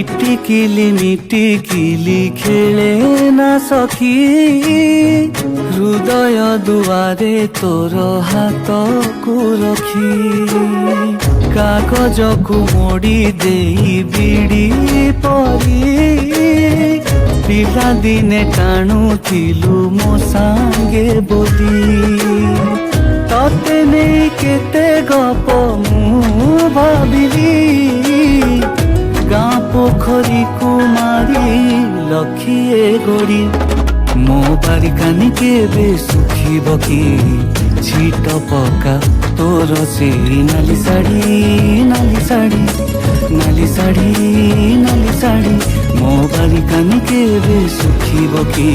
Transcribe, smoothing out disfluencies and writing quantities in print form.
ମିଟିକିଲି ଖେଳେ ନା ସଖୀ ହୃଦୟ ଦୁଆରେ ତୋର ହାତକୁ ରଖି କାଗଜକୁ ମୋଡ଼ି ଦେଇ ବିଡ଼ି ପରି ପିଲାଦିନେ ଟାଣୁଥିଲୁ ମୋ ସାଙ୍ଗେ ବୋଲି ତତେ ନେଇ କେତେ ଗପ ମୁଁ ଭାବିଲି ଗାଁ ପୋଖରୀକୁ ମାରି ଲକ୍ଷିଏ ଗୋଡ଼ି ମୋ ବାରିକାନି କେବେ ଶୁଖିବ କି ଛିଟ ପକା ତୋର ସେଇ ନାଲି ଶାଢ଼ୀ ନାଲି ଶାଢ଼ୀ ନାଲି ଶାଢ଼ୀ ନାଲି ଶାଢ଼ୀ ମୋ ବାରିକାନି କେବେ ଶୁଖିବ କି